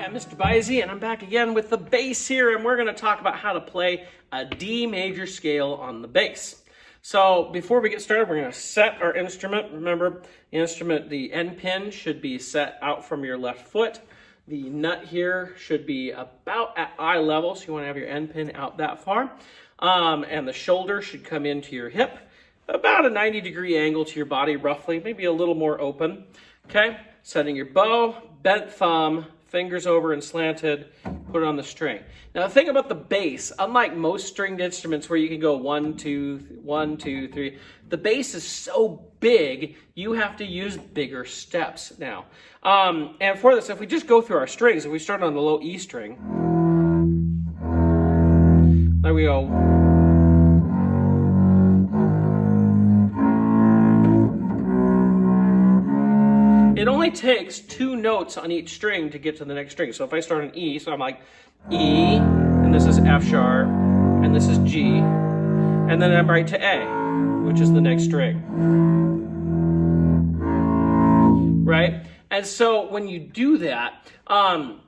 Hi, I'm Mr. Bizey, and I'm back again with the bass here, and we're going to talk about how to play a D major scale on the bass. So before we get started, we're going to set our instrument. Remember, the instrument, the end pin should be set out from your left foot. The nut here should be about at eye level, so you want to have your end pin out that far. And the shoulder should come into your hip, about a 90-degree angle to your body, roughly, maybe a little more open. Okay, setting your bow, bent thumb, fingers over and slanted, put it on the string. Now the thing about the bass, unlike most stringed instruments where you can go 1, 2, 1, 2, 3, the bass is so big, you have to use bigger steps now. And for this, if we just go through our strings, if we start on the low E string, there we go. It only takes 2 notes on each string to get to the next string. So if I start on E, so I'm like E, and this is F sharp, and this is G, and then I'm right to A, which is the next string. Right? And so when you do that,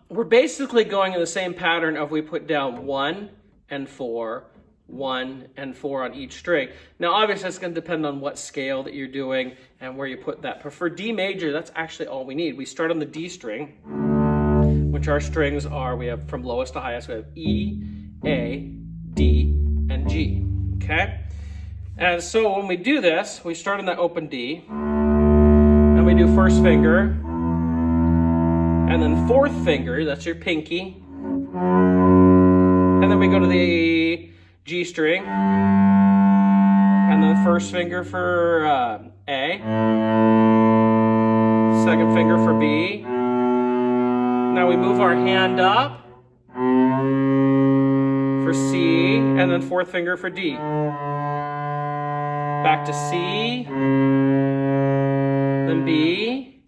we're basically going in the same pattern of we put down 1 and 4, 1 and 4 on each string. Now obviously it's going to depend on what scale that you're doing and where you put that. But for D major, that's actually all we need. We start on the D string, which our strings are, we have from lowest to highest, we have E, A, D, and G, okay? And so when we do this, we start on that open D, and we do first finger, and then fourth finger, that's your pinky, and then we go to the G string, and then first finger for A, second finger for B. Now we move our hand up for C, and then fourth finger for D. Back to C, then B,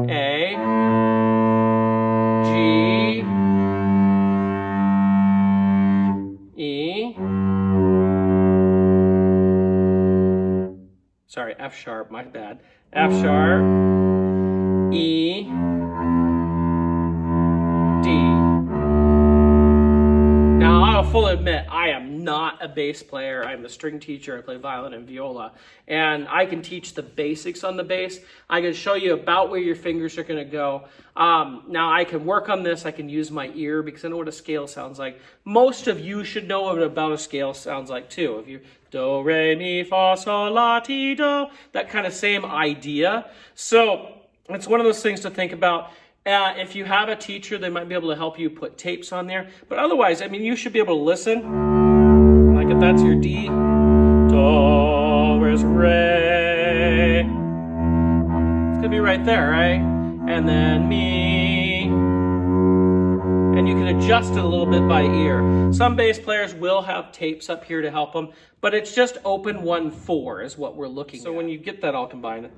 A, G, E, sorry, F sharp, my bad. F sharp, E, D. Now, I'll fully admit, I am not a bass player. I'm a string teacher. I play violin and viola, and I can teach the basics on the bass. I can show you about where your fingers are going to go. Now, I can work on this. I can use my ear because I know what a scale sounds like. Most of you should know what about a scale sounds like too. If you do, re, mi, fa, sol, la, ti, do, that kind of same idea. So it's one of those things to think about. If you have a teacher, they might be able to help you put tapes on there. But otherwise, I mean, you should be able to listen. Like if that's your D, do, where's re? It's gonna be right there, right? And then mi. And you can adjust it a little bit by ear. Some bass players will have tapes up here to help them, but it's just open 1, 4 is what we're looking at. So when you get that all combined.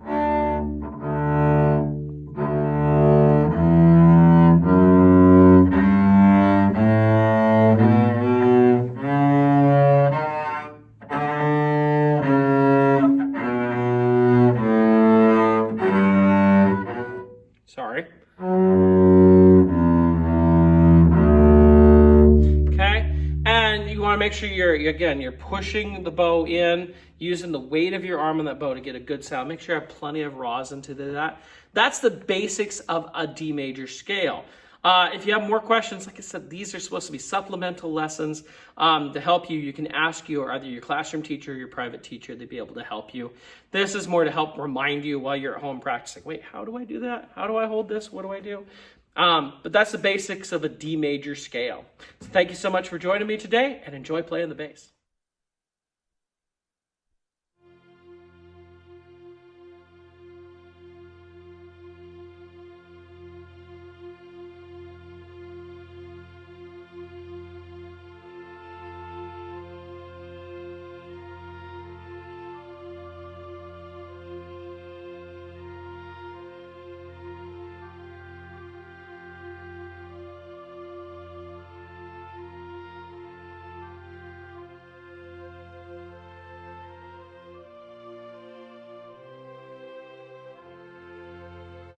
Sorry. Okay, and you want to make sure you're pushing the bow in, using the weight of your arm on that bow to get a good sound. Make sure you have plenty of rosin to do that. That's the basics of a D major scale. If you have more questions, like I said, these are supposed to be supplemental lessons to help you. You can ask either your classroom teacher or your private teacher. They'd be able to help you. This is more to help remind you while you're at home practicing. Wait, how do I do that? How do I hold this? What do I do? But that's the basics of a D major scale. So thank you so much for joining me today, and enjoy playing the bass.